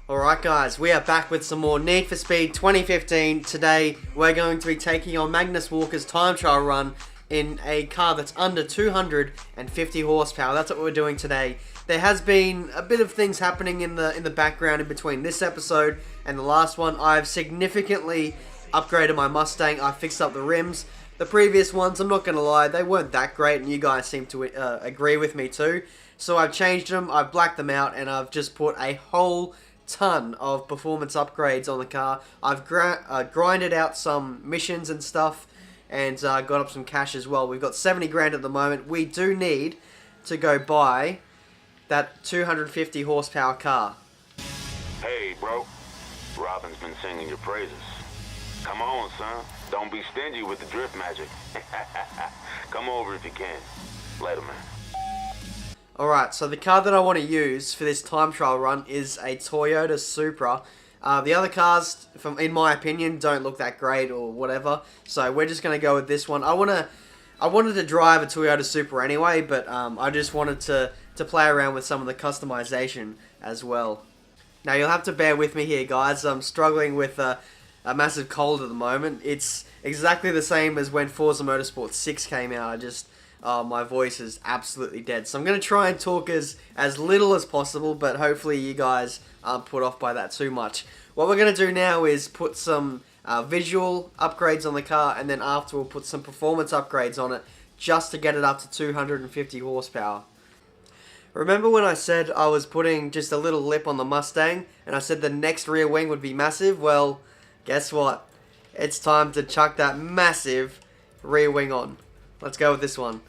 Alright guys, we are back with some more Need for Speed 2015. Today we're going to be taking on Magnus Walker's time trial run in a car that's under 250 horsepower. That's what we're doing today. There has been a bit of things happening in the background in between this episode and the last one. I've significantly upgraded my Mustang. I fixed up the rims. The previous ones, I'm not going to lie, they weren't that great, and you guys seem to agree with me too. So I've changed them, I've blacked them out, and I've just put a whole ton of performance upgrades on the car. I've grinded out some missions and stuff, and got up some cash as well. We've got 70 grand at the moment. We do need to go buy that 250 horsepower car. Hey, bro. Robin's been singing your praises. Come on, son. Don't be stingy with the drift magic. Come over if you can. Later, man. Alright, so the car that I want to use for this time trial run is a Toyota Supra. The other cars, in my opinion, don't look that great or whatever. So we're just going to go with this one. I wanted to drive a Toyota Supra anyway, but I just wanted to play around with some of the customization as well. Now you'll have to bear with me here, guys. I'm struggling with a massive cold at the moment. It's exactly the same as when Forza Motorsport 6 came out. My voice is absolutely dead. So I'm going to try and talk as little as possible, but hopefully you guys aren't put off by that too much. What we're going to do now is put some visual upgrades on the car, and then after we'll put some performance upgrades on it, just to get it up to 250 horsepower. Remember when I said I was putting just a little lip on the Mustang, and I said the next rear wing would be massive? Well, guess what? It's time to chuck that massive rear wing on. Let's go with this one.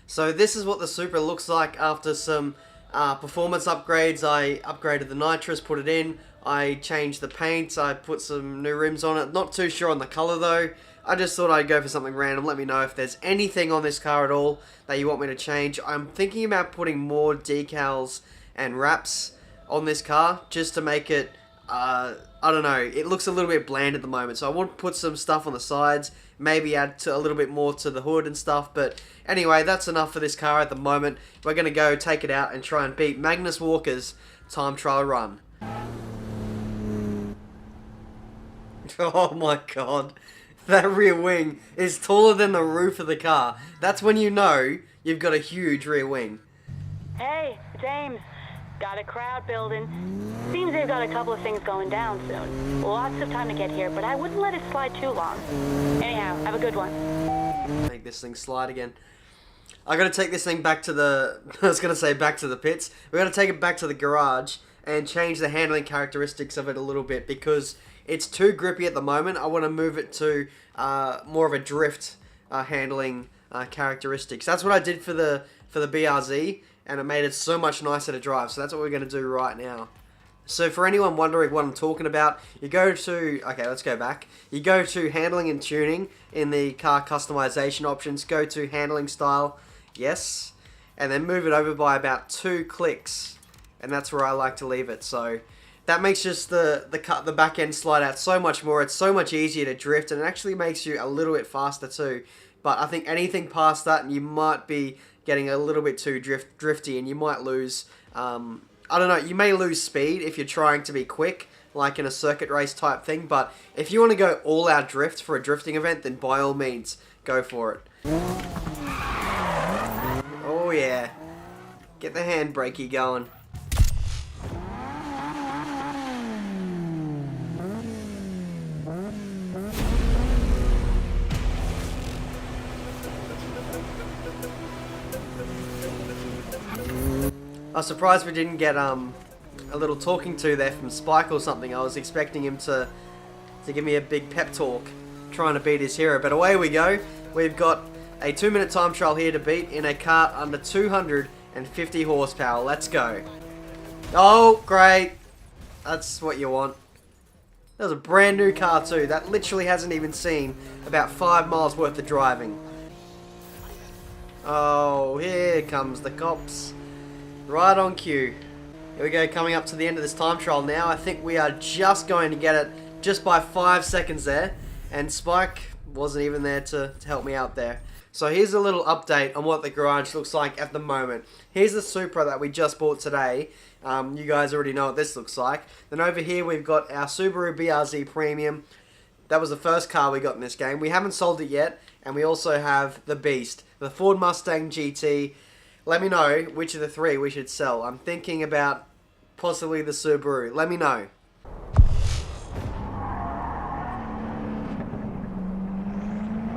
So this is what the Supra looks like after some performance upgrades. I upgraded the nitrous, put it in. I changed the paint. I put some new rims on it. Not too sure on the color though. I just thought I'd go for something random. Let me know if there's anything on this car at all that you want me to change. I'm thinking about putting more decals and wraps on this car just to make it, I don't know, it looks a little bit bland at the moment. So I want to put some stuff on the sides, maybe add a little bit more to the hood and stuff. But anyway, that's enough for this car at the moment. We're going to go take it out and try and beat Magnus Walker's time trial run. Oh my god. That rear wing is taller than the roof of the car. That's when you know you've got a huge rear wing. Hey, James. Got a crowd building. Seems they've got a couple of things going down soon. Lots of time to get here, but I wouldn't let it slide too long. Anyhow, have a good one. Make this thing slide again. I gotta take this thing back to the... I was gonna say back to the pits. We're gonna take it back to the garage and change the handling characteristics of it a little bit because it's too grippy at the moment. I want to move it to more of a drift handling characteristics. That's what I did for the BRZ, and it made it so much nicer to drive. So that's what we're going to do right now. So for anyone wondering what I'm talking about, you go to, okay, let's go back. You go to handling and tuning in the car customization options, go to handling style, yes, and then move it over by about 2 clicks. And that's where I like to leave it. So that makes just the back end slide out so much more. It's so much easier to drift, and it actually makes you a little bit faster too. But I think anything past that, and you might be getting a little bit too drifty, and you might lose, I don't know, you may lose speed if you're trying to be quick, like in a circuit race type thing. But if you want to go all out drift for a drifting event, then by all means, go for it. Oh yeah. Get the handbrakey going. I was surprised we didn't get a little talking to there from Spike or something. I was expecting him to give me a big pep talk trying to beat his hero. But away we go. We've got a 2-minute time trial here to beat in a car under 250 horsepower. Let's go. Oh, great. That's what you want. That was a brand new car too. That literally hasn't even seen about 5 miles worth of driving. Oh, here comes the cops. Right on cue. Here we go, coming up to the end of this time trial now. I think we are just going to get it just by 5 seconds there. And Spike wasn't even there to help me out there. So here's a little update on what the garage looks like at the moment. Here's the Supra that we just bought today. You guys already know what this looks like. Then over here we've got our Subaru BRZ Premium. That was the first car we got in this game. We haven't sold it yet. And we also have the Beast, the Ford Mustang GT. Let me know which of the three we should sell. I'm thinking about possibly the Subaru. Let me know.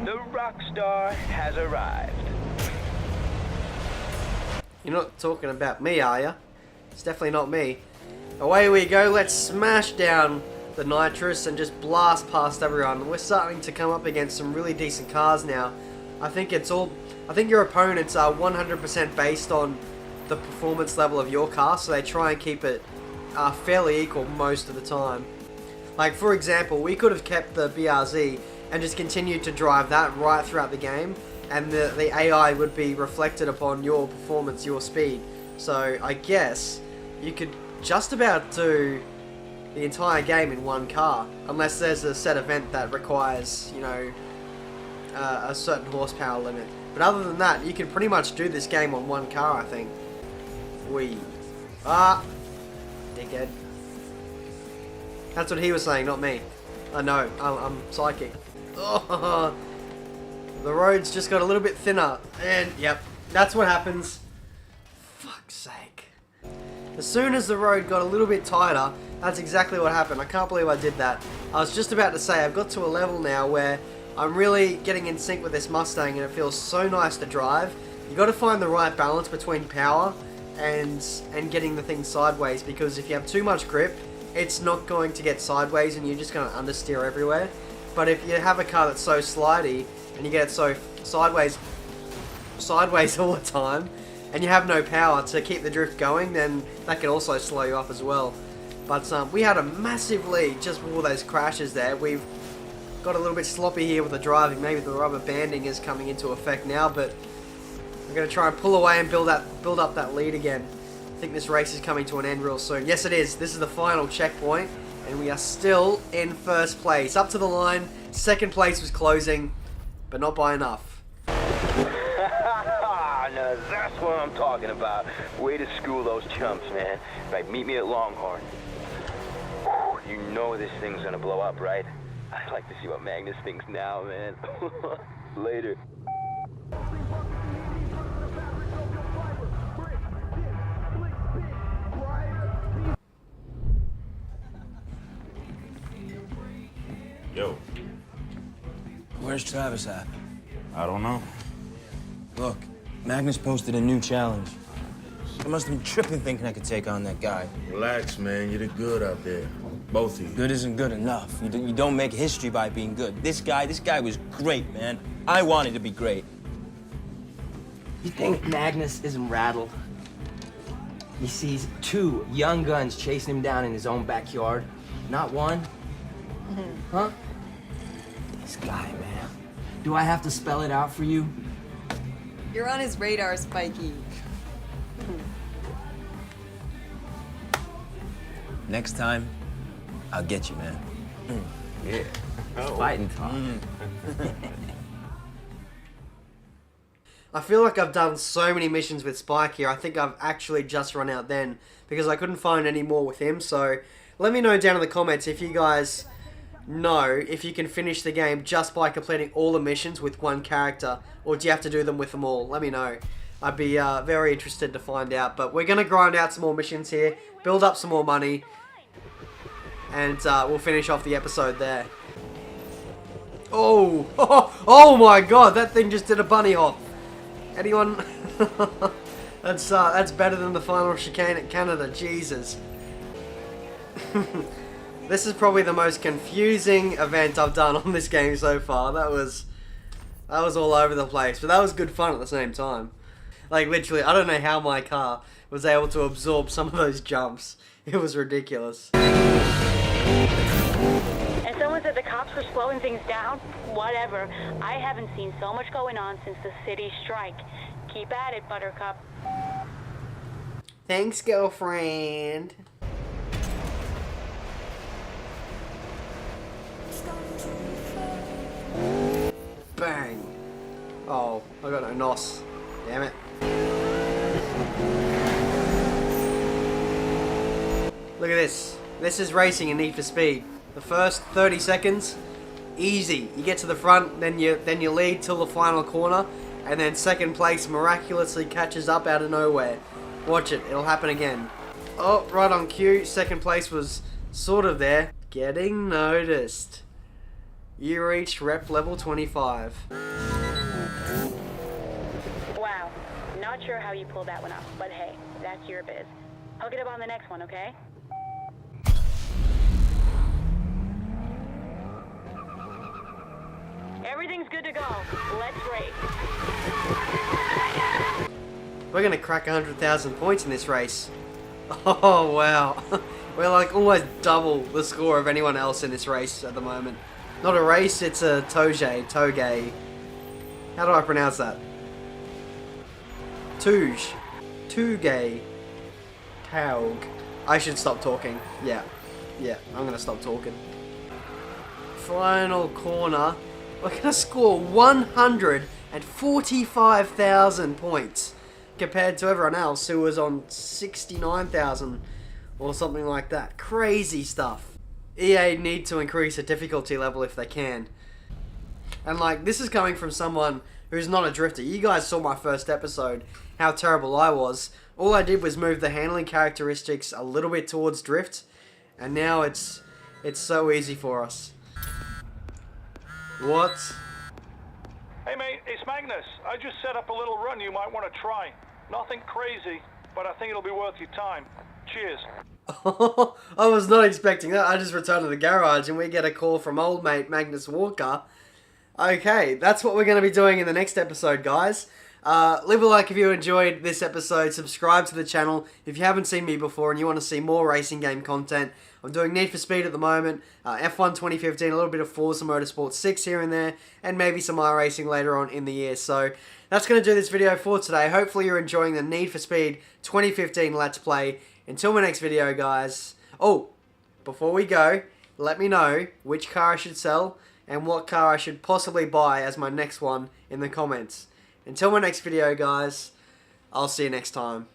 The rock star has arrived. You're not talking about me, are you? It's definitely not me. Away we go. Let's smash down the nitrous and just blast past everyone. We're starting to come up against some really decent cars now. I think your opponents are 100% based on the performance level of your car, so they try and keep it fairly equal most of the time. Like, for example, we could have kept the BRZ and just continued to drive that right throughout the game, and the AI would be reflected upon your performance, your speed. So I guess you could just about do the entire game in one car, unless there's a set event that requires, you know, a certain horsepower limit. But other than that, you can pretty much do this game on one car, I think. Dickhead. That's what he was saying, not me. I know, I'm psychic. Oh, the road's just got a little bit thinner, and yep, that's what happens. Fuck's sake. As soon as the road got a little bit tighter, that's exactly what happened. I can't believe I did that. I was just about to say, I've got to a level now where I'm really getting in sync with this Mustang and it feels so nice to drive. You got to find the right balance between power and getting the thing sideways, because if you have too much grip, it's not going to get sideways and you're just going to understeer everywhere. But if you have a car that's so slidey and you get it so sideways all the time, and you have no power to keep the drift going, then that can also slow you up as well. But we had a massive lead just with all those crashes there. We've got a little bit sloppy here with the driving. Maybe the rubber banding is coming into effect now, but we're going to try and pull away and build up that lead again. I think this race is coming to an end real soon. Yes, it is. This is the final checkpoint, and we are still in first place. Up to the line. Second place was closing, but not by enough. Now that's what I'm talking about. Way to school those chumps, man. Right, meet me at Longhorn. You know this thing's gonna blow up, right? I'd like to see what Magnus thinks now, man. Later. Yo, Where's Travis at? I don't know. Look, Magnus posted a new challenge. I must have been tripping thinking I could take on that guy. Relax, man. You did good out there. Both of you. Good isn't good enough. You don't make history by being good. This guy was great, man. I wanted to be great. You think Magnus isn't rattled? He sees two young guns chasing him down in his own backyard. Not one. Huh? This guy, man. Do I have to spell it out for you? You're on his radar, Spikey. Next time, I'll get you, man. Yeah. Fighting talk. I feel like I've done so many missions with Spike here. I think I've actually just run out then, because I couldn't find any more with him. So let me know down in the comments if you guys know if you can finish the game just by completing all the missions with one character, or do you have to do them with them all? Let me know. I'd be very interested to find out. But we're going to grind out some more missions here, build up some more money, and we'll finish off the episode there. Oh, oh my god, that thing just did a bunny hop. Anyone? That's better than the final chicane at Canada, Jesus. This is probably the most confusing event I've done on this game so far. That was all over the place, but that was good fun at the same time. Like, literally, I don't know how my car was able to absorb some of those jumps. It was ridiculous. And someone said the cops were slowing things down. Whatever. I haven't seen so much going on since the city strike. Keep at it, Buttercup. Thanks, girlfriend. Bang. Oh, I got no NOS. Damn it. Look at this. This is racing in Need for Speed. The first 30 seconds, easy. You get to the front, then you lead till the final corner, and then second place miraculously catches up out of nowhere. Watch it, it'll happen again. Oh, right on cue. Second place was sort of there. Getting noticed. You reached rep level 25. Wow. Not sure how you pulled that one off, but hey, that's your biz. Hook it up on the next one, okay? Everything's good to go. Let's race. We're gonna crack 100,000 points in this race. Oh wow. We're like almost double the score of anyone else in this race at the moment. Not a race, it's a toge. How do I pronounce that? Touge. Taug. I should stop talking. Yeah, I'm gonna stop talking. Final corner. We're gonna score 145,000 points compared to everyone else who was on 69,000 or something like that. Crazy stuff. EA need to increase the difficulty level if they can. And like, this is coming from someone who's not a drifter. You guys saw my first episode, how terrible I was. All I did was move the handling characteristics a little bit towards drift, and now it's so easy for us. What? Hey mate, it's Magnus. I just set up a little run you might want to try. Nothing crazy, but I think it'll be worth your time. Cheers. I was not expecting that. I just returned to the garage and we get a call from old mate Magnus Walker. Okay, that's what we're going to be doing in the next episode, guys. Leave a like if you enjoyed this episode. Subscribe to the channel if you haven't seen me before and you want to see more racing game content. I'm doing Need for Speed at the moment, F1 2015, a little bit of Forza Motorsport 6 here and there, and maybe some iRacing later on in the year. So that's going to do this video for today. Hopefully you're enjoying the Need for Speed 2015 Let's Play. Until my next video, guys. Oh, before we go, let me know which car I should sell and what car I should possibly buy as my next one in the comments. Until my next video, guys, I'll see you next time.